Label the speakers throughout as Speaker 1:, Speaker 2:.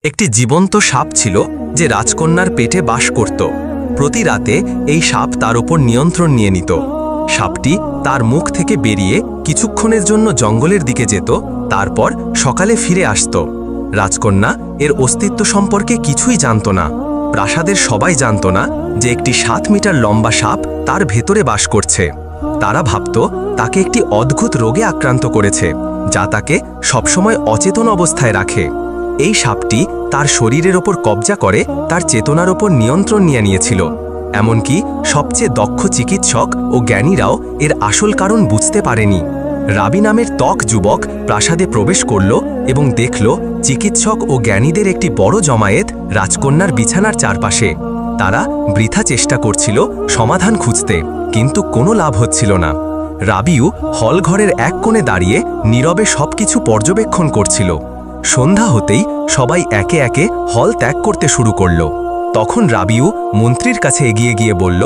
Speaker 1: একটি জীবন্ত সাপ ছিল যে রাজকন্যার পেটে বাস করত। প্রতি রাতে এই সাপ তার উপর নিয়ন্ত্রণ নিয়ে নিত। সাপটি তার মুখ থেকে বেরিয়ে কিছুক্ষণের জন্য জঙ্গলের দিকে যেত, তারপর সকালে ফিরে আসত। রাজকন্যা এর অস্তিত্ব সম্পর্কে কিছুই জানত না। প্রাসাদের সবাই জানত না যে একটি 7 মিটার লম্বা সাপ তার ভেতরে বাস করছে। তারা ভাবত তাকে একটি অদ্ভুত রোগে আক্রান্ত করেছে, যা তাকে সবসময় অচেতন অবস্থায় রাখে। এই সাপটি তার শরীরের ওপর কবজা করে তার চেতনার ওপর নিয়ন্ত্রণ নিয়ে নিয়েছিল। এমনকি সবচেয়ে দক্ষ চিকিৎসক ও জ্ঞানীরাও এর আসল কারণ বুঝতে পারেনি। রাবি নামের ত্বক যুবক প্রাসাদে প্রবেশ করল এবং দেখল চিকিৎসক ও জ্ঞানীদের একটি বড় জমায়েত রাজকন্যার বিছানার চারপাশে। তারা বৃথা চেষ্টা করছিল সমাধান খুঁজতে, কিন্তু কোনো লাভ হচ্ছিল না। রাবিও হলঘরের এক কোণে দাঁড়িয়ে নীরবে সবকিছু পর্যবেক্ষণ করছিল। সন্ধ্যা হতেই সবাই একে একে হল ত্যাগ করতে শুরু করল। তখন রাবিও মন্ত্রীর কাছে এগিয়ে গিয়ে বলল,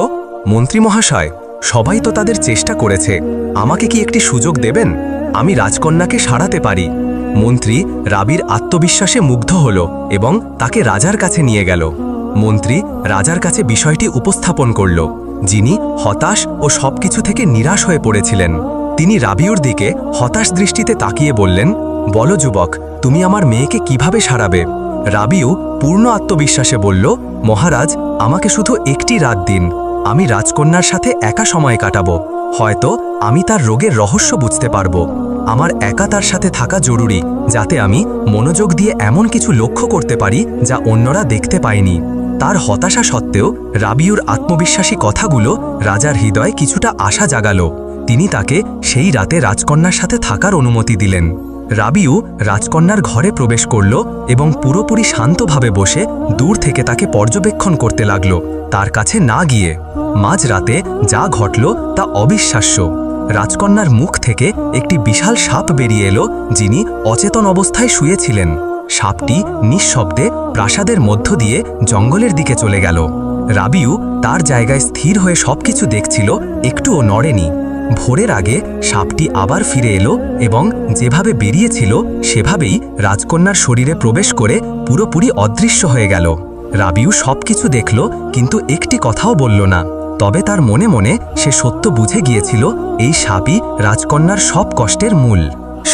Speaker 1: মন্ত্রী মহাশয়, সবাই তো তাদের চেষ্টা করেছে, আমাকে কি একটি সুযোগ দেবেন? আমি রাজকন্যাকে সারাতে পারি। মন্ত্রী রাবির আত্মবিশ্বাসে মুগ্ধ হল এবং তাকে রাজার কাছে নিয়ে গেল। মন্ত্রী রাজার কাছে বিষয়টি উপস্থাপন করল, যিনি হতাশ ও সবকিছু থেকে নিরাশ হয়ে পড়েছিলেন। তিনি রাবিউর দিকে হতাশ দৃষ্টিতে তাকিয়ে বললেন, বলো যুবক, তুমি আমার মেয়েকে কিভাবে সারাবে? রাবিউ পূর্ণ আত্মবিশ্বাসে বলল, মহারাজ, আমাকে শুধু একটি রাত দিন। আমি রাজকন্যার সাথে একা সময় কাটাবো। হয়তো আমি তার রোগের রহস্য বুঝতে পারবো। আমার একা তার সাথে থাকা জরুরি, যাতে আমি মনোযোগ দিয়ে এমন কিছু লক্ষ্য করতে পারি যা অন্যরা দেখতে পায়নি। তার হতাশা সত্ত্বেও রাবিউর আত্মবিশ্বাসী কথাগুলো রাজার হৃদয়ে কিছুটা আশা জাগালো। তিনি তাকে সেই রাতে রাজকন্যার সাথে থাকার অনুমতি দিলেন। রাবিউ রাজকন্যার ঘরে প্রবেশ করল এবং পুরোপুরি শান্তভাবে বসে দূর থেকে তাকে পর্যবেক্ষণ করতে লাগল, তার কাছে না গিয়ে। মাঝরাতে যা ঘটল তা অবিশ্বাস্য। রাজকন্যার মুখ থেকে একটি বিশাল সাপ বেরিয়ে এলো, যিনি অচেতন অবস্থায় শুয়েছিলেন। সাপটি নিঃশব্দে প্রাসাদের মধ্য দিয়ে জঙ্গলের দিকে চলে গেল। রাবিউ তার জায়গায় স্থির হয়ে সবকিছু দেখছিল, একটুও নড়েনি। ভোরের আগে সাপটি আবার ফিরে এলো এবং যেভাবে বেরিয়েছিল সেভাবেই রাজকন্যার শরীরে প্রবেশ করে পুরোপুরি অদৃশ্য হয়ে গেল। রাবিউ সবকিছু দেখল, কিন্তু একটি কথাও বলল না। তবে তার মনে মনে সে সত্য বুঝে গিয়েছিল, এই সাপই রাজকন্যার সব কষ্টের মূল।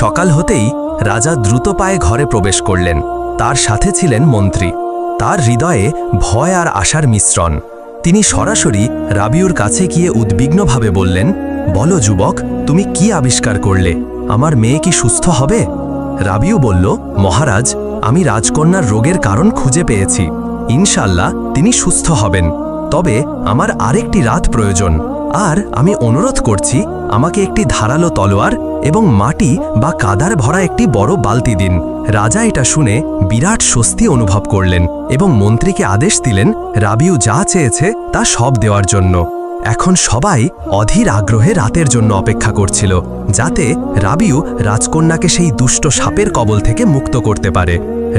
Speaker 1: সকাল হতেই রাজা দ্রুত পায়ে ঘরে প্রবেশ করলেন। তার সাথে ছিলেন মন্ত্রী। তার হৃদয়ে ভয় আর আশার মিশ্রণ। তিনি সরাসরি রাবিউর কাছে গিয়ে উদ্বিগ্নভাবে বললেন, বলো যুবক, তুমি কি আবিষ্কার করলে? আমার মেয়ে কি সুস্থ হবে? রাবিউ বলল, মহারাজ, আমি রাজকন্যার রোগের কারণ খুঁজে পেয়েছি। ইনশাল্লাহ তিনি সুস্থ হবেন। তবে আমার আরেকটি রাত প্রয়োজন, আর আমি অনুরোধ করছি আমাকে একটি ধারালো তলোয়ার এবং মাটি বা কাদার ভরা একটি বড় বালতি দিন। রাজা এটা শুনে বিরাট স্বস্তি অনুভব করলেন এবং মন্ত্রীকে আদেশ দিলেন রাবিউ যা চেয়েছে তা সব দেওয়ার জন্য। এখন সবাই অধীর আগ্রহে রাতের জন্য অপেক্ষা করছিল, যাতে রাবিউ রাজকন্যাকে সেই দুষ্ট সাপের কবল থেকে মুক্ত করতে পারে।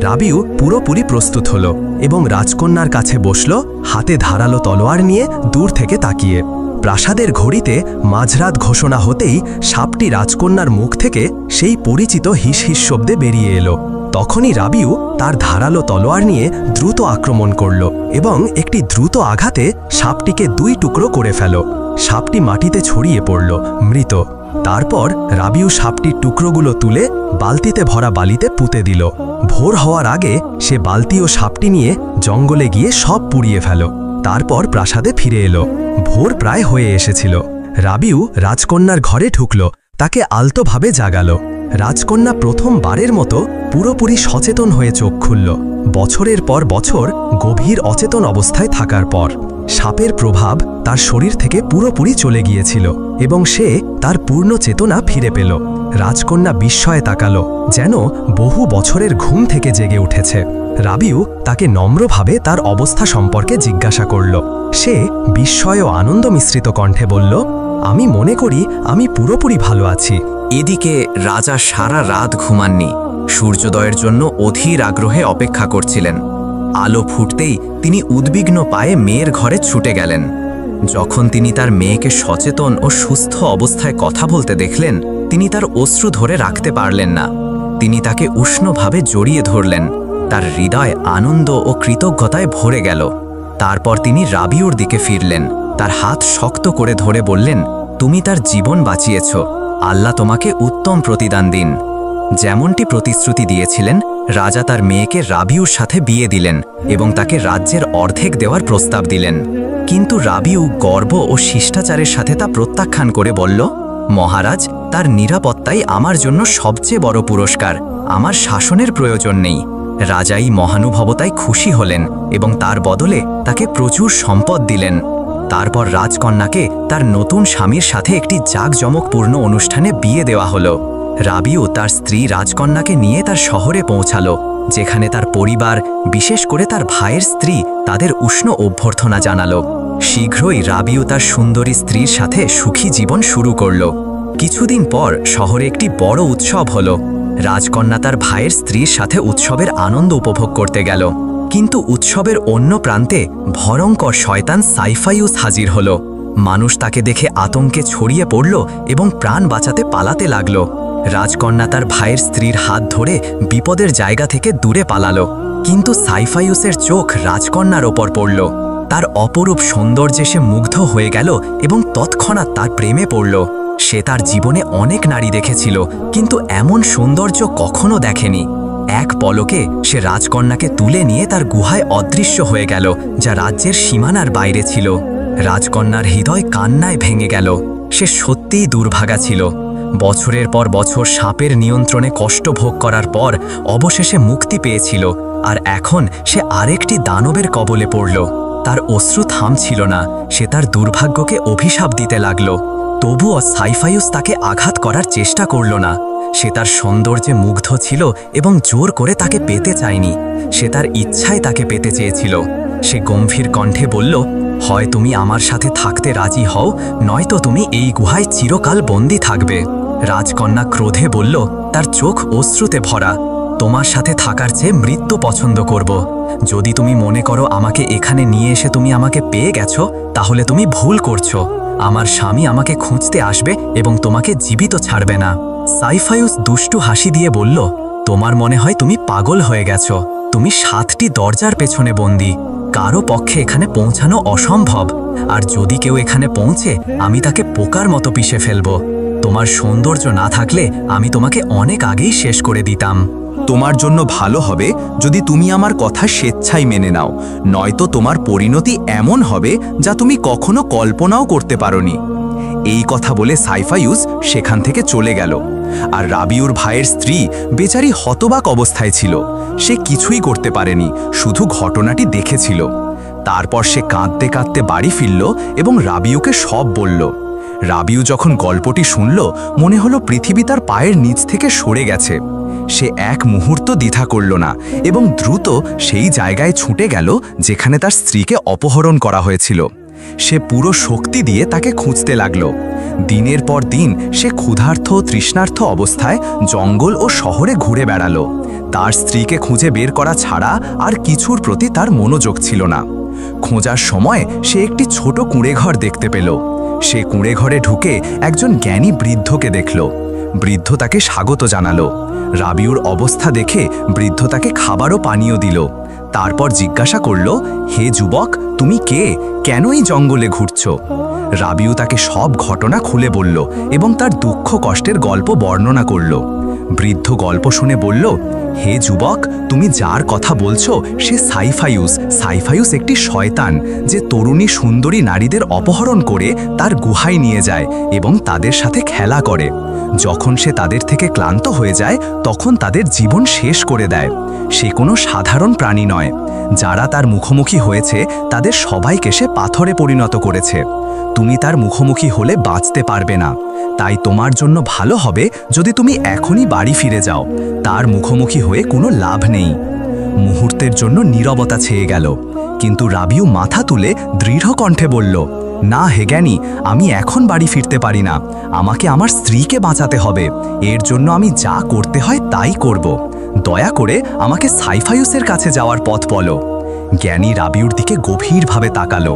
Speaker 1: রাবিউ পুরোপুরি প্রস্তুত হল এবং রাজকন্যার কাছে বসল, হাতে ধারালো তলোয়ার নিয়ে দূর থেকে তাকিয়ে। প্রাসাদের ঘড়িতে মাঝরাত ঘোষণা হতেই সাপটি রাজকন্যার মুখ থেকে সেই পরিচিত হিস হিস শব্দে বেরিয়ে এলো। তখনই রাবিউ তার ধারালো তলোয়ার নিয়ে দ্রুত আক্রমণ করল এবং একটি দ্রুত আঘাতে সাপটিকে 2 টুকরো করে ফেল। সাপটি মাটিতে ছড়িয়ে পড়ল মৃত। তারপর রাবিউ সাপটির টুকরোগুলো তুলে বালতিতে ভরা বালিতে পুঁতে দিল। ভোর হওয়ার আগে সে বালতি ও সাপটি নিয়ে জঙ্গলে গিয়ে সব পুড়িয়ে ফেল। তারপর প্রাসাদে ফিরে এলো। ভোর প্রায় হয়ে এসেছিল। রাবিউ রাজকন্যার ঘরে ঢুকল, তাকে আলতোভাবে জাগালো। রাজকন্যা প্রথমবারের মতো পুরোপুরি সচেতন হয়ে চোখ খুলল, বছরের পর বছর গভীর অচেতন অবস্থায় থাকার পর। সাপের প্রভাব তার শরীর থেকে পুরোপুরি চলে গিয়েছিল এবং সে তার পূর্ণ চেতনা ফিরে পেল। রাজকন্যা বিস্ময়ে তাকালো, যেন বহু বছরের ঘুম থেকে জেগে উঠেছে। রাবিউ তাকে নম্রভাবে তার অবস্থা সম্পর্কে জিজ্ঞাসা করল। সে বিস্ময় ও আনন্দ মিশ্রিত কণ্ঠে বলল, আমি মনে করি আমি পুরোপুরি ভালো আছি।
Speaker 2: এদিকে রাজা সারা রাত ঘুমাননি। সূর্যোদয়ের জন্য অধীর আগ্রহে অপেক্ষা করছিলেন। আলো ফুটতেই তিনি উদ্বিগ্ন পায়ে মেয়ের ঘরে ছুটে গেলেন। যখন তিনি তার মেয়েকে সচেতন ও সুস্থ অবস্থায় কথা বলতে দেখলেন, তিনি তার অশ্রু ধরে রাখতে পারলেন না। তিনি তাকে উষ্ণভাবে জড়িয়ে ধরলেন। তার হৃদয় আনন্দ ও কৃতজ্ঞতায় ভরে গেল। তারপর তিনি রাবিউর দিকে ফিরলেন, তার হাত শক্ত করে ধরে বললেন, তুমি তার জীবন বাঁচিয়েছ, আল্লাহ তোমাকে উত্তম প্রতিদান দিন। যেমনটি প্রতিশ্রুতি দিয়েছিলেন, রাজা তার মেয়েকে রাবিউর সাথে বিয়ে দিলেন এবং তাকে রাজ্যের অর্ধেক দেওয়ার প্রস্তাব দিলেন। কিন্তু রাবিউ গর্ব ও শিষ্টাচারের সাথে তা প্রত্যাখ্যান করে বলল, মহারাজ, তার নিরাপত্তাই আমার জন্য সবচেয়ে বড় পুরস্কার, আমার শাসনের প্রয়োজন নেই। রাজাই মহানুভবতায় খুশি হলেন এবং তার বদলে তাকে প্রচুর সম্পদ দিলেন। তারপর রাজকন্যাকে তার নতুন স্বামীর সাথে একটি জাঁকজমকপূর্ণ অনুষ্ঠানে বিয়ে দেওয়া হলো। রাবিউ তার স্ত্রী রাজকন্যাকে নিয়ে তার শহরে পৌঁছালো, যেখানে তার পরিবার, বিশেষ করে তার ভাইয়ের স্ত্রী, তাদের উষ্ণ অভ্যর্থনা জানালো। শীঘ্রই রাবিউ তার সুন্দরী স্ত্রীর সাথে সুখী জীবন শুরু করল। কিছুদিন পর শহরে একটি বড় উৎসব হলো। রাজকন্যা তার ভাইয়ের স্ত্রীর সাথে উৎসবের আনন্দ উপভোগ করতে গেল, কিন্তু উৎসবের অন্য প্রান্তে ভয়ঙ্কর শয়তান সাইফাইউস হাজির হলো। মানুষ তাকে দেখে আতঙ্কে ছড়িয়ে পড়ল এবং প্রাণ বাঁচাতে পালাতে লাগল। রাজকন্যা তার ভাইয়ের স্ত্রীর হাত ধরে বিপদের জায়গা থেকে দূরে পালালো, কিন্তু সাইফাইউসের চোখ রাজকন্যার ওপর পড়ল। তার অপরূপ সৌন্দর্যে সে মুগ্ধ হয়ে গেল এবং তৎক্ষণাৎ তার প্রেমে পড়ল। সে তার জীবনে অনেক নারী দেখেছিল, কিন্তু এমন সৌন্দর্য কখনো দেখেনি। এক পলকে সে রাজকন্যাকে তুলে নিয়ে তার গুহায় অদৃশ্য হয়ে গেল, যা রাজ্যের সীমানার বাইরে ছিল। রাজকন্যার হৃদয় কান্নায় ভেঙে গেল। সে সত্যিই দুর্ভাগা ছিল। বছরের পর বছর সাপের নিয়ন্ত্রণে কষ্ট ভোগ করার পর অবশেষে মুক্তি পেয়েছিল, আর এখন সে আরেকটি দানবের কবলে পড়ল। তার অশ্রু থামছিল না, সে তার দুর্ভাগ্যকে অভিশাপ দিতে লাগল। তবুও সাইফাইউস তাকে আঘাত করার চেষ্টা করল না। সে তার সৌন্দর্যে মুগ্ধ ছিল এবং জোর করে তাকে পেতে চায়নি, সে তার ইচ্ছায় তাকে পেতে চেয়েছিল। সে গম্ভীর কণ্ঠে বলল, হয় তুমি আমার সাথে থাকতে রাজি হও, নয়তো তুমি এই গুহায় চিরকাল বন্দী থাকবে। রাজকন্যা ক্রোধে বলল, তার চোখ অশ্রুতে ভরা, তোমার সাথে থাকার চেয়ে মৃত্যু পছন্দ করব। যদি তুমি মনে করো আমাকে এখানে নিয়ে এসে তুমি আমাকে পেয়ে গেছো, তাহলে তুমি ভুল করছো। আমার স্বামী আমাকে খুঁজতে আসবে এবং তোমাকে জীবিত ছাড়বে না। সাইফাইউস দুষ্টু হাসি দিয়ে বলল, তোমার মনে হয় তুমি পাগল হয়ে গেছো। তুমি 7টি দরজার পেছনে বন্দী, কারো পক্ষে এখানে পৌঁছানো অসম্ভব। আর যদি কেউ এখানে পৌঁছে, আমি তাকে পোকার মতো পিষে ফেলব। তোমার সৌন্দর্য না থাকলে আমি তোমাকে অনেক আগেই শেষ করে দিতাম।
Speaker 1: তোমার জন্য ভালো হবে যদি তুমি আমার কথা স্বেচ্ছায় মেনে নাও, নয়তো তোমার পরিণতি এমন হবে যা তুমি কখনো কল্পনাও করতে পারোনি। এই কথা বলে সাইফাইউস সেখান থেকে চলে গেল। আর রাবিউর ভাইয়ের স্ত্রী বেচারি হতবাক অবস্থায় ছিল। সে কিছুই করতে পারেনি, শুধু ঘটনাটি দেখেছিল। তারপর সে কাঁদতে কাঁদতে বাড়ি ফিরল এবং রাবিউকে সব বলল। রাবিউ যখন গল্পটি শুনল, মনে হলো পৃথিবী তার পায়ের নিচ থেকে সরে গেছে। সে এক মুহূর্ত দ্বিধা করল না এবং দ্রুত সেই জায়গায় ছুটে গেল যেখানে তার স্ত্রীকে অপহরণ করা হয়েছিল। সে পুরো শক্তি দিয়ে তাকে খুঁজতে লাগল। দিনের পর দিন সে ক্ষুধার্ত ও তৃষ্ণার্ত অবস্থায় জঙ্গল ও শহরে ঘুরে বেড়ালো। তার স্ত্রীকে খুঁজে বের করা ছাড়া আর কিছুর প্রতি তার মনোযোগ ছিল না। খোঁজার সময় সে একটি ছোট কুঁড়েঘর দেখতে পেল। সে কুঁড়েঘরে ঢুকে একজন জ্ঞানী বৃদ্ধকে দেখল। বৃদ্ধ তাকে স্বাগত জানালো। রাবিউর অবস্থা দেখে বৃদ্ধ তাকে খাবার ও পানীয় দিল। তারপর জিজ্ঞাসা করল, হে যুবক, তুমি কে, কেন এই জঙ্গলে ঘুরছ? রাবিউ তাকে সব ঘটনা খুলে বলল এবং তার দুঃখ কষ্টের গল্প বর্ণনা করল। বৃদ্ধ গল্প শুনে বলল, হে যুবক, তুমি যার কথা বলছো সে সাইফাইউস। সাইফাইউস একটি শয়তান, যে তরুণী সুন্দরী নারীদের অপহরণ করে তার গুহায় নিয়ে যায় এবং তাদের সাথে খেলা করে। যখন সে তাদের থেকে ক্লান্ত হয়ে যায়, তখন তাদের জীবন শেষ করে দেয়। সে কোনো সাধারণ প্রাণী নয়। যারা তার মুখোমুখি হয়েছে তাদের সবাইকে সে পাথরে পরিণত করেছে। তুমি তার মুখোমুখি হলে বাঁচতে পারবে না। তাই তোমার জন্য ভালো হবে যদি তুমি এখনই বাড়ি ফিরে যাও। তার মুখোমুখি হয়ে কোনো লাভ নেই। মুহূর্তের জন্য নীরবতা ছেয়ে গেল, কিন্তু রাবিউ মাথা তুলে দৃঢ় কণ্ঠে বলল, না হে জ্ঞানী, আমি এখন বাড়ি ফিরতে পারি না। আমাকে আমার স্ত্রীকে বাঁচাতে হবে। এর জন্য আমি যা করতে হয় তাই করব। দয়া করে আমাকে সাইফাইউসের কাছে যাওয়ার পথ বলো। জ্ঞানী রাবিউর দিকে গভীরভাবে তাকালো,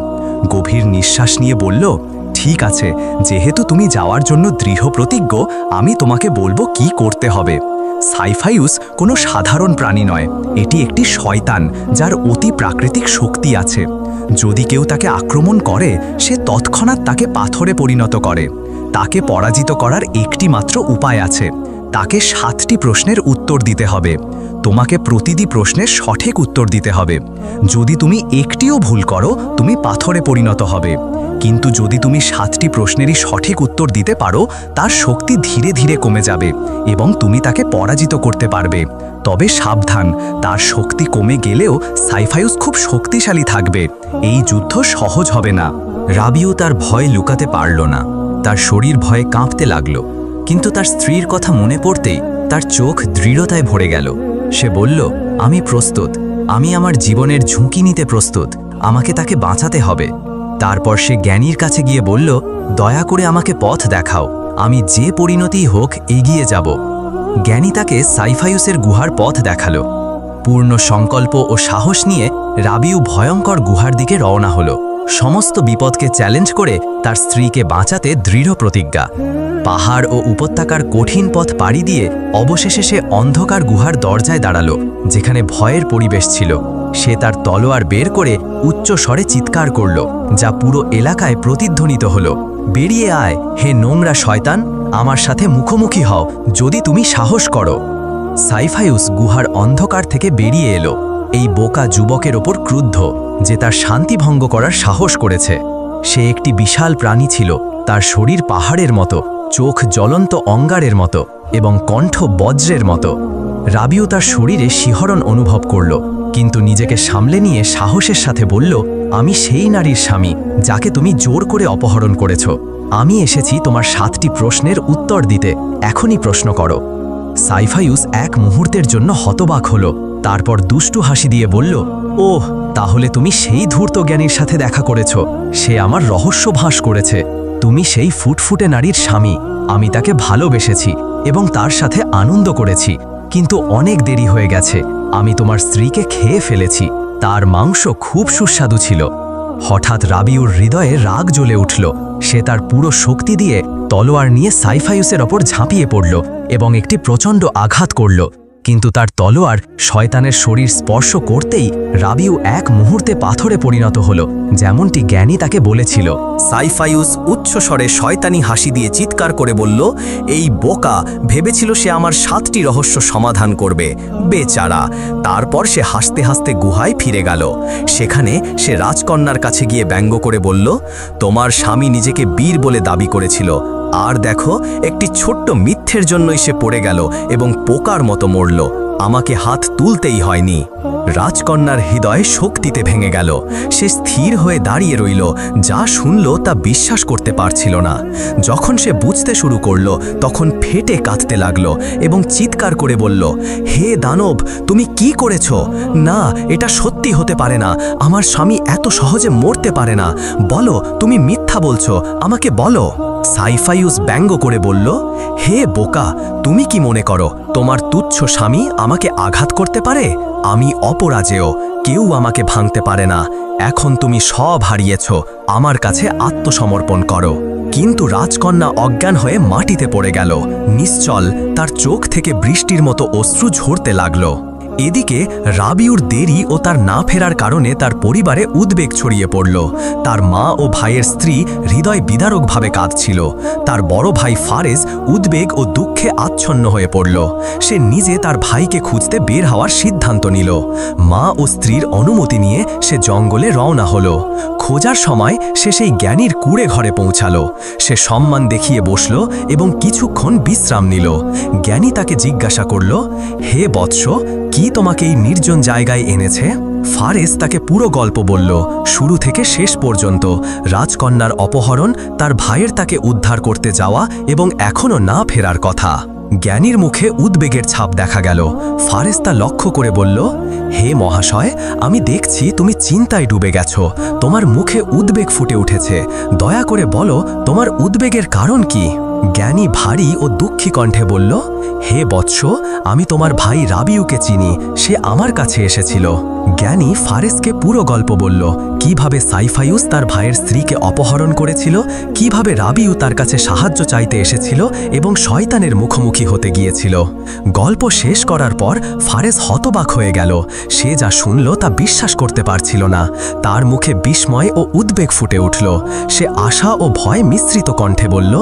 Speaker 1: গভীর নিঃশ্বাস নিয়ে বলল, ঠিক আছে, যেহেতু তুমি যাওয়ার জন্য দৃঢ় প্রতিজ্ঞ, আমি তোমাকে বলবো কি করতে হবে। সাইফাইউস কোনো সাধারণ প্রাণী নয়, এটি একটি শয়তান যার অতি প্রাকৃতিক শক্তি আছে। যদি কেউ তাকে আক্রমণ করে সে তৎক্ষণাৎ তাকে পাথরে পরিণত করে। তাকে পরাজিত করার একটি মাত্র উপায় আছে, তাকে 7টি প্রশ্নের উত্তর দিতে হবে। তোমাকে প্রতিটি প্রশ্নের সঠিক উত্তর দিতে হবে। যদি তুমি একটিও ভুল করো তুমি পাথরে পরিণত হবে। কিন্তু যদি তুমি 7টি প্রশ্নেরই সঠিক উত্তর দিতে পারো তার শক্তি ধীরে ধীরে কমে যাবে এবং তুমি তাকে পরাজিত করতে পারবে। তবে সাবধান, তার শক্তি কমে গেলেও সাইফাইউস খুব শক্তিশালী থাকবে। এই যুদ্ধ সহজ হবে না। রাবিউ তার ভয় লুকাতে পারল না। তার শরীর ভয়ে কাঁপতে লাগল। কিন্তু তার স্ত্রীর কথা মনে পড়তেই তার চোখ দৃঢ়তায় ভরে গেল। সে বলল, আমি প্রস্তুত, আমি আমার জীবনের ঝুঁকি নিতে প্রস্তুত, আমাকে তাকে বাঁচাতে হবে। তারপর সে জ্ঞানীর কাছে গিয়ে বলল, দয়া করে আমাকে পথ দেখাও, আমি যে পরিণতিই হোক এগিয়ে যাব। জ্ঞানী তাকে সাইফাইউসের গুহার পথ দেখালো। পূর্ণ সংকল্প ও সাহস নিয়ে রাবিউ ভয়ঙ্কর গুহার দিকে রওনা হলো, সমস্ত বিপদকে চ্যালেঞ্জ করে তার স্ত্রীকে বাঁচাতে দৃঢ় প্রতিজ্ঞা। পাহাড় ও উপত্যকার কঠিন পথ পাড়ি দিয়ে অবশেষে সে অন্ধকার গুহার দরজায় দাঁড়ালো, যেখানে ভয়ের পরিবেশ ছিল। সে তার তলোয়ার বের করে উচ্চ স্বরে চিৎকার করল, যা পুরো এলাকায় প্রতিধ্বনিত হলো, বেরিয়ে আয় হে নোংরা শয়তান, আমার সাথে মুখোমুখি হও যদি তুমি সাহস করো। সাইফাইউস গুহার অন্ধকার থেকে বেরিয়ে এলো, এই বোকা যুবকের ওপর ক্রুদ্ধ যে তার শান্তি ভঙ্গ করার সাহস করেছে। সে একটি বিশাল প্রাণী ছিল, তার শরীর পাহাড়ের মতো, চোখ জ্বলন্ত অঙ্গারের মতো এবং কণ্ঠ বজ্রের মতো। রাবিউ তার শরীরে শিহরণ অনুভব করল, কিন্তু নিজেকে সামলে নিয়ে সাহসের সাথে বলল, আমি সেই নারীর স্বামী যাকে তুমি জোর করে অপহরণ করেছ। আমি এসেছি তোমার 7টি প্রশ্নের উত্তর দিতে, এখনই প্রশ্ন করো। সাইফাইউস এক মুহূর্তের জন্য হতবাক হলো, তারপর দুষ্টু হাসি দিয়ে বলল, ওহ, তাহলে তুমি সেই ধূর্ত জ্ঞানীর সাথে দেখা করেছ। সে আমার রহস্য ফাঁস করেছে। তুমি সেই ফুটফুটে নারীর স্বামী। আমি তাকে ভালোবেসেছি এবং তার সাথে আনন্দ করেছি, কিন্তু অনেক দেরি হয়ে গেছে। আমি তোমার স্ত্রীকে খেয়ে ফেলেছি, তার মাংস খুব সুস্বাদু ছিল। হঠাৎ রাবিউর হৃদয়ে রাগ জ্বলে উঠল। সে তার পুরো শক্তি দিয়ে তলোয়ার নিয়ে সাইফাইউসের ওপর ঝাঁপিয়ে পড়ল এবং একটি প্রচণ্ড আঘাত করল। কিন্তু তার তলোয়ার শয়তানের শরীর স্পর্শ করতেই রাবিউ এক মুহূর্তে পাথরে পরিণত হল, যেমনটি জ্ঞানী তাকে বলেছিল। সাইফাইউস উচ্চস্বরে শয়তানি হাসি দিয়ে চিৎকার করে বলল, এই বোকা ভেবেছিল সে আমার 7টি রহস্য সমাধান করবে, বেচারা। তারপর সে হাসতে হাসতে গুহায় ফিরে গেল। সেখানে সে রাজকন্যার কাছে গিয়ে ব্যঙ্গ করে বলল, তোমার স্বামী নিজেকে বীর বলে দাবি করেছিল, আর দেখো একটি ছোট্ট মিথ্যের জন্যই সে পড়ে গেল এবং পোকার মতো মরল। আমাকে হাত তুলতেই হয়নি। রাজকন্যার হৃদয় শক্তিতে ভেঙে গেল। সে স্থির হয়ে দাঁড়িয়ে রইল, যা শুনল তা বিশ্বাস করতে পারছিল না। যখন সে বুঝতে শুরু করল তখন ফেটে কাঁদতে লাগলো এবং চিৎকার করে বলল, হে দানব, তুমি কি করেছ? না, এটা সত্যি হতে পারে না। আমার স্বামী এত সহজে মরতে পারে না। বলো, তুমি মিথ্যা বলছো, আমাকে বলো। সাইফাইউস ব্যঙ্গ করে বলল, হে বোকা, তুমি কি মনে করো তোমার তুচ্ছ স্বামী আমাকে আঘাত করতে পারে? আমি অপরাজেয়, কেউ আমাকে ভাঙতে পারে না। এখন তুমি সব হারিয়েছ, আমার কাছে আত্মসমর্পণ করো। কিন্তু রাজকন্যা অজ্ঞান হয়ে মাটিতে পড়ে গেল, নিশ্চল। তার চোখ থেকে বৃষ্টির মতো অশ্রু ঝরতে লাগলো। এদিকে রাবিউর দেরি ও তার না ফেরার কারণে তার পরিবারে উদ্বেগ ছড়িয়ে পড়ল। তার মা ও ভাইয়ের স্ত্রী হৃদয় বিদারকভাবে কাঁদছিল। তার বড় ভাই ফারেজ উদ্বেগ ও দুঃখে আচ্ছন্ন হয়ে পড়ল। সে নিজে তার ভাইকে খুঁজতে বের হওয়ার সিদ্ধান্ত নিল। মা ও স্ত্রীর অনুমতি নিয়ে সে জঙ্গলে রওনা হলো। খোঁজার সময় সে সেই জ্ঞানীর কুঁড়ে ঘরে পৌঁছালো। সে সম্মান দেখিয়ে বসল এবং কিছুক্ষণ বিশ্রাম নিল। জ্ঞানী তাকে জিজ্ঞাসা করল, হে বৎস, কি তোমাকে এই নির্জন জায়গায় এনেছে? ফারেস তাকে পুরো গল্প বলল, শুরু থেকে শেষ পর্যন্ত। রাজকন্যার অপহরণ, তার ভাইয়ের তাকে উদ্ধার করতে যাওয়া এবং এখনো না ফেরার কথা। জ্ঞানীর মুখে উদ্বেগের ছাপ দেখা গেল। ফারেস তা লক্ষ্য করে বলল, হে মহাশয়, আমি দেখছি তুমি চিন্তায় ডুবে গেছো। তোমার মুখে উদ্বেগ ফুটে উঠেছে। দয়া করে বলো, তোমার উদ্বেগের কারণ কি? জ্ঞানী ভারী ও দুঃখী কণ্ঠে বলল, হে বৎস, আমি তোমার ভাই রাবিউকে চিনি। সে আমার কাছে এসেছিল। জ্ঞানী ফারেসকে পুরো গল্প বলল, কিভাবে সাইফায়ুস তার ভাইয়ের স্ত্রীকে অপহরণ করেছিল, কিভাবে রাবিউ তার কাছে সাহায্য চাইতে এসেছিল এবং শয়তানের মুখোমুখি হতে গিয়েছিল। গল্প শেষ করার পর ফারেস হতবাক হয়ে গেল। সে যা শুনল তা বিশ্বাস করতে পারছিল না। তার মুখে বিস্ময় ও উদ্বেগ ফুটে উঠল। সে আশা ও ভয় মিশ্রিত কণ্ঠে বলল,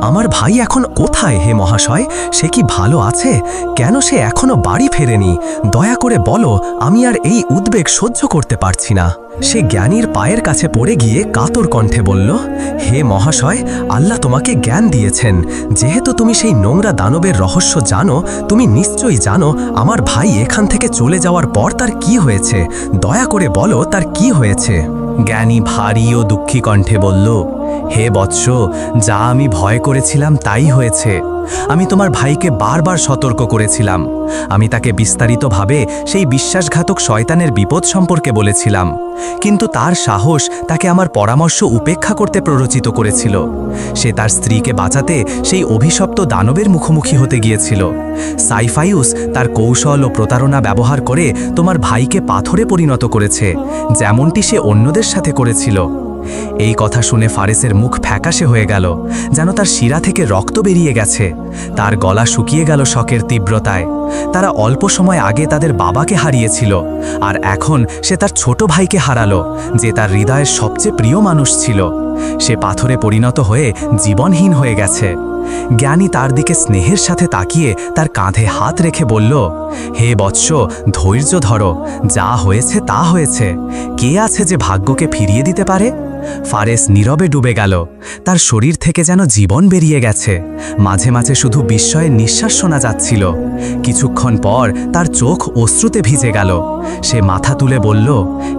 Speaker 1: আমার ভাই এখন কোথায় হে মহাশয়? সে কি ভালো আছে? কেন সে এখনো বাড়ি ফেরেনি? দয়া করে বলো, আমি আর এই উদ্বেগ সহ্য করতে পারছি না। সে জ্ঞানীর পায়ের কাছে পড়ে গিয়ে কাতর কণ্ঠে বলল, হে মহাশয়, আল্লাহ তোমাকে জ্ঞান দিয়েছেন। যেহেতু তুমি সেই নোংরা দানবের রহস্য জানো, তুমি নিশ্চয়ই জানো আমার ভাই এখান থেকে চলে যাওয়ার পর তার কি হয়েছে। দয়া করে বলো তার কি হয়েছে। জ্ঞানী ভারী ও দুঃখী কণ্ঠে বলল, হে বৎস, যা আমি ভয় করেছিলাম তাই হয়েছে। আমি তোমার ভাইকে বারবার সতর্ক করেছিলাম। আমি তাকে বিস্তারিতভাবে সেই বিশ্বাসঘাতক শয়তানের বিপদ সম্পর্কে বলেছিলাম, কিন্তু তার সাহস তাকে আমার পরামর্শ উপেক্ষা করতে প্ররোচিত করেছিল। সে তার স্ত্রীকে বাঁচাতে সেই অভিশপ্ত দানবের মুখোমুখি হতে গিয়েছিল। সাইফায়ুস তার কৌশল ও প্রতারণা ব্যবহার করে তোমার ভাইকে পাথরে পরিণত করেছে, যেমনটি সে অন্যদের সাথে করেছিল। এই কথা শুনে ফারেসের মুখ ফ্যাকাশে হয়ে গেল, যেন তার শিরা থেকে রক্ত বেরিয়ে গেছে। তার গলা শুকিয়ে গেল শোকের তীব্রতায়। তারা অল্প সময় আগে তাদের বাবাকে হারিয়েছিল, আর এখন সে তার ছোট ভাইকে হারালো, যে তার হৃদয়ের সবচেয়ে প্রিয় মানুষ ছিল। সে পাথরে পরিণত হয়ে জীবনহীন হয়ে গেছে। জ্ঞানী তার দিকে স্নেহের সাথে তাকিয়ে তার কাঁধে হাত রেখে বলল, হে বৎস, ধৈর্য ধরো। যা হয়েছে তা হয়েছে। কে আছে যে ভাগ্যকে ফিরিয়ে দিতে পারে? ফারেস নীরবে ডুবে গেল। তার শরীর থেকে যেন জীবন বেরিয়ে গেছে। মাঝে মাঝে শুধু বিস্ময়ের নিঃশ্বাস শোনা যাচ্ছিল। কিছুক্ষণ পর তার চোখ অশ্রুতে ভিজে গেল। সে মাথা তুলে বলল,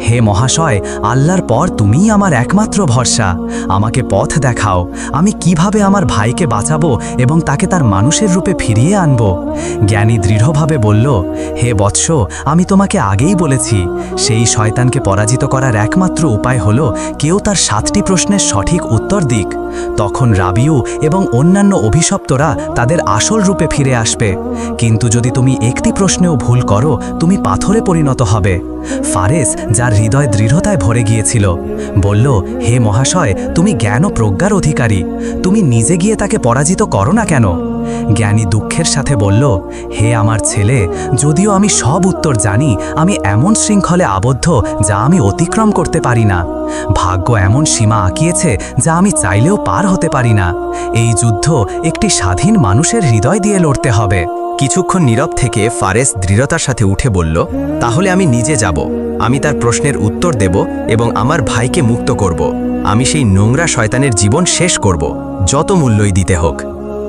Speaker 1: হে মহাশয়, আল্লাহর পর তুমিই আমার একমাত্র ভরসা। আমাকে পথ দেখাও। আমি কিভাবে আমার ভাইকে বাঁচাবো এবং তাকে তার মানুষের রূপে ফিরিয়ে আনব? জ্ঞানী দৃঢ়ভাবে বলল, হে বৎস, আমি তোমাকে আগেই বলেছি, সেই শয়তানকে পরাজিত করার একমাত্র উপায় হলো কেউ তার 7টি প্রশ্নের সঠিক উত্তর দিক। তখন রাবিউ এবং অন্যান্য অভিশপ্তরা তাদের আসল রূপে ফিরে আসবে। কিন্তু যদি তুমি একটি প্রশ্নেও ভুল করো, তুমি পাথরে পরিণত হবে। ফারেস, যার হৃদয় দৃঢ়তায় ভরে গিয়েছিল, বলল, হে মহাশয়, তুমি জ্ঞান ও প্রজ্ঞার অধিকারী। তুমি নিজে গিয়ে তাকে পরাজিত করো না কেন? জ্ঞানী দুঃখের সাথে বলল, হে আমার ছেলে, যদিও আমি সব উত্তর জানি, আমি এমন শৃঙ্খলে আবদ্ধ যা আমি অতিক্রম করতে পারি না। ভাগ্য এমন সীমা আঁকিয়েছে যা আমি চাইলেও পার হতে পারি না। এই যুদ্ধ একটি স্বাধীন মানুষের হৃদয় দিয়ে লড়তে হবে। কিছুক্ষণ নীরব থেকে ফারেস দৃঢ়তার সাথে উঠে বলল, তাহলে আমি নিজে যাব। আমি তার প্রশ্নের উত্তর দেব এবং আমার ভাইকে মুক্ত করব। আমি সেই নোংরা শয়তানের জীবন শেষ করব, যত মূল্যই দিতে হোক।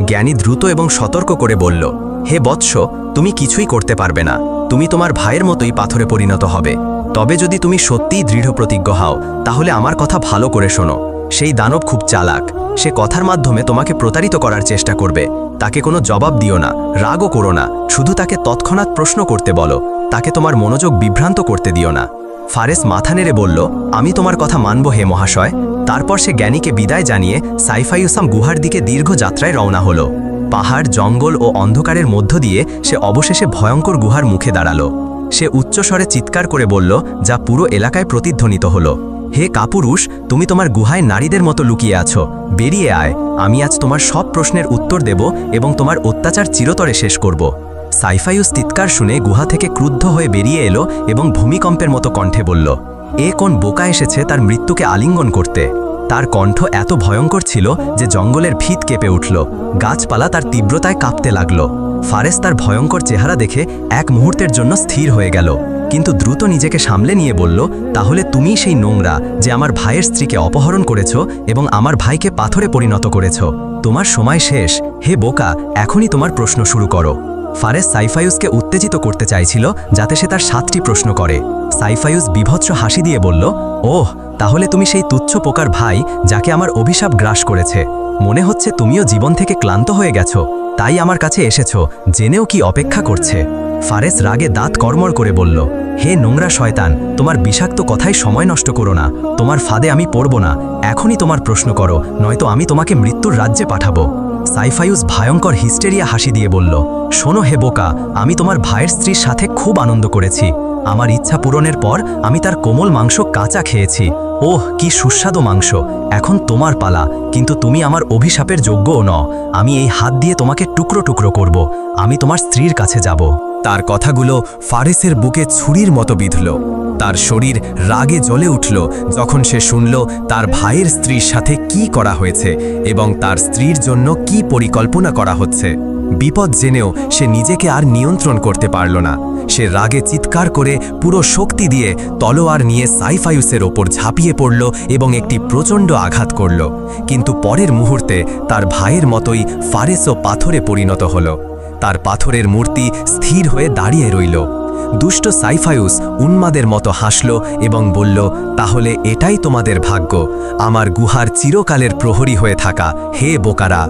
Speaker 1: জ্ঞানী দ্রুত এবং সতর্ক করে বলল, হে বৎস, তুমি কিছুই করতে পারবে না। তুমি তোমার ভাইয়ের মতোই পাথরে পরিণত হবে। তবে যদি তুমি সত্যিই দৃঢ় প্রতিজ্ঞ হও, তাহলে আমার কথা ভালো করে শোনো। সেই দানব খুব চালাক। সে কথার মাধ্যমে তোমাকে প্রতারিত করার চেষ্টা করবে। তাকে কোনো জবাব দিও না, রাগও করো না। শুধু তাকে তৎক্ষণাৎ প্রশ্ন করতে বলো। তাকে তোমার মনোযোগ বিভ্রান্ত করতে দিও না। ফারেস মাথা নেড়ে বলল, আমি তোমার কথা মানব হে মহাশয়। তারপর সে জ্ঞানীকে বিদায় জানিয়ে সাইফায়ুসাম গুহার দিকে দীর্ঘ যাত্রায় রওনা হলো। পাহাড়, জঙ্গল ও অন্ধকারের মধ্য দিয়ে সে অবশেষে ভয়ঙ্কর গুহার মুখে দাঁড়ালো। সে উচ্চস্বরে চিৎকার করে বলল, যা পুরো এলাকায় প্রতিধ্বনিত হলো, হে কাপুরুষ, তুমি তোমার গুহায় নারীদের মতো লুকিয়ে আছো। বেরিয়ে আয়। আমি আজ তোমার সব প্রশ্নের উত্তর দেব এবং তোমার অত্যাচার চিরতরে শেষ করব। সাইফায়ুস চিৎকার শুনে গুহা থেকে ক্রুদ্ধ হয়ে বেরিয়ে এলো এবং ভূমিকম্পের মতো কণ্ঠে বলল, এ কোন বোকা এসেছে তার মৃত্যুকে আলিঙ্গন করতে? তার কণ্ঠ এত ভয়ঙ্কর ছিল যে জঙ্গলের ভিত কেঁপে উঠল। গাছপালা তার তীব্রতায় কাঁপতে লাগল। ফারেস তার ভয়ঙ্কর চেহারা দেখে এক মুহূর্তের জন্য স্থির হয়ে গেল, কিন্তু দ্রুত নিজেকে সামলে নিয়ে বলল, তাহলে তুমিই সেই নোংরা যে আমার ভাইয়ের স্ত্রীকে অপহরণ করেছ এবং আমার ভাইকে পাথরে পরিণত করেছ। তোমার সময় শেষ। হে বোকা, এখনই তোমার প্রশ্ন শুরু করো। ফারেস সাইফায়ুসকে উত্তেজিত করতে চাইছিল যাতে সে তার 7টি প্রশ্ন করে। সাইফায়ুস বিভৎস হাসি দিয়ে বলল, ওহ, তাহলে তুমি সেই তুচ্ছ পোকার ভাই যাকে আমার অভিশাপ গ্রাস করেছে। মনে হচ্ছে তুমিও জীবন থেকে ক্লান্ত হয়ে গেছো, তাই আমার কাছে এসেছো। জেনেও কি অপেক্ষা করছে? ফারেস রাগে দাঁত কড়মড় করে বলল, হে নোংরা শয়তান, তোমার বিষাক্ত কথায় সময় নষ্ট করো না। তোমার ফাঁদে আমি পড়ব না। এখনই তোমার প্রশ্ন করো, নয়তো আমি তোমাকে মৃত্যুর রাজ্যে পাঠাবো। সাইফায়ুস ভয়ঙ্কর হিস্টেরিয়া হাসি দিয়ে বলল, শোনো হে বোকা, আমি তোমার ভাইয়ের স্ত্রীর সাথে খুব আনন্দ করেছি। আমার ইচ্ছা পূরণের পর আমি তার কোমল মাংস কাঁচা খেয়েছি। ওহ, কি সুস্বাদু মাংস! এখন তোমার পালা, কিন্তু তুমি আমার অভিশাপের যোগ্যও নও। আমি এই হাত দিয়ে তোমাকে টুকরো টুকরো করব। আমি তোমার স্ত্রীর কাছে যাব। তার কথাগুলো ফারেসের বুকে ছুরির মতো বিঁধল। তার শরীর রাগে জ্বলে উঠল যখন সে শুনল তার ভাইয়ের স্ত্রীর সাথে কি করা হয়েছে এবং তার স্ত্রীর জন্য কি পরিকল্পনা করা হচ্ছে। বিপদ জেনেও সে নিজেকে আর নিয়ন্ত্রণ করতে পারল না। সে রাগে চিৎকার করে পুরো শক্তি দিয়ে তলোয়ার নিয়ে সাইফায়ুসের ওপর ঝাঁপিয়ে পড়ল এবং একটি প্রচণ্ড আঘাত করল। কিন্তু পরের মুহূর্তে তার ভাইয়ের মতোই ফারেসও পাথরে পরিণত হল। তার পাথরের মূর্তি স্থির হয়ে দাঁড়িয়ে রইল। দুষ্ট সাইফায়ুস উন্মাদের মতো হাসল এবং বলল, তাহলে এটাই তোমাদের ভাগ্য, আমার গুহার চিরকালের প্রহরী হয়ে থাকা, হে বোকারা।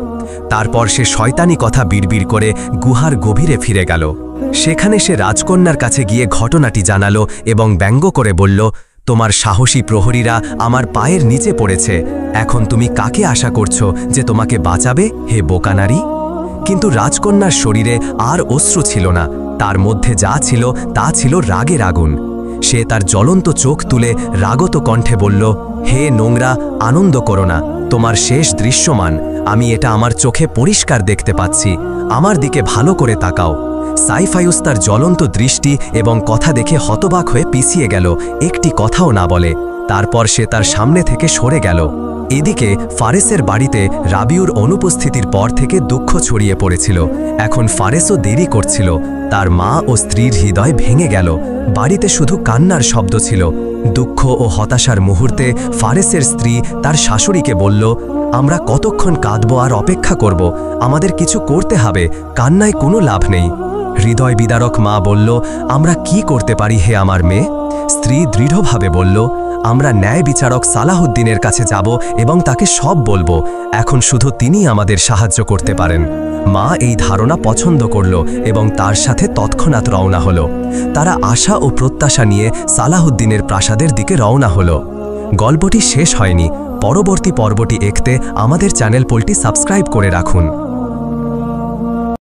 Speaker 1: তারপর সে শয়তানি কথা বিড়বিড় করে গুহার গভীরে ফিরে গেল। সেখানে সে রাজকন্যার কাছে গিয়ে ঘটনাটি জানালো এবং ব্যঙ্গ করে বলল, তোমার সাহসী প্রহরীরা আমার পায়ের নিচে পড়েছে। এখন তুমি কাকে আশা করছো যে তোমাকে বাঁচাবে, হে বোকানারী? কিন্তু রাজকন্যার শরীরে আর অশ্রু ছিল না। তার মধ্যে যা ছিল তা ছিল রাগের আগুন। সে তার জ্বলন্ত চোখ তুলে রাগত কণ্ঠে বলল, হে নোংরা, আনন্দ করো না, তোমার শেষ দৃশ্যমান। আমি এটা আমার চোখে পরিষ্কার দেখতে পাচ্ছি। আমার দিকে ভালো করে তাকাও। সাইফায়ুস তার জ্বলন্ত দৃষ্টি এবং কথা দেখে হতবাক হয়ে পিছিয়ে গেল, একটি কথাও না বলে। তারপর সে তার সামনে থেকে সরে গেল। এদিকে ফারেসের বাড়িতে রাবিউর অনুপস্থিতির পর থেকে দুঃখ ছড়িয়ে পড়েছিল। এখন ফারেসও দেরি করছিল। তার মা ও স্ত্রীর হৃদয় ভেঙে গেল। বাড়িতে শুধু কান্নার শব্দ ছিল। দুঃখ ও হতাশার মুহূর্তে ফারেসের স্ত্রী তার শাশুড়িকে বলল, আমরা কতক্ষণ কাঁদব আর অপেক্ষা করব? আমাদের কিছু করতে হবে, কান্নায় কোনো লাভ নেই। হৃদয় বিদারক মা বলল, আমরা কি করতে পারি হে আমার মেয়ে? স্ত্রী দৃঢ়ভাবে বলল, আমরা ন্যায় বিচারক সালাহুদ্দিনের কাছে যাব এবং তাকে সব বলবো। এখন শুধু তিনি আমাদের সাহায্য করতে পারেন। মা এই ধারণা পছন্দ করল এবং তার সাথে তৎক্ষণাৎ রওনা হলো। তারা আশা ও প্রত্যাশা নিয়ে সালাহুদ্দিনের প্রাসাদের দিকে রওনা হলো। গল্পটি শেষ হয়নি। পরবর্তী পর্বটি দেখতে আমাদের চ্যানেলটি সাবস্ক্রাইব করে রাখুন।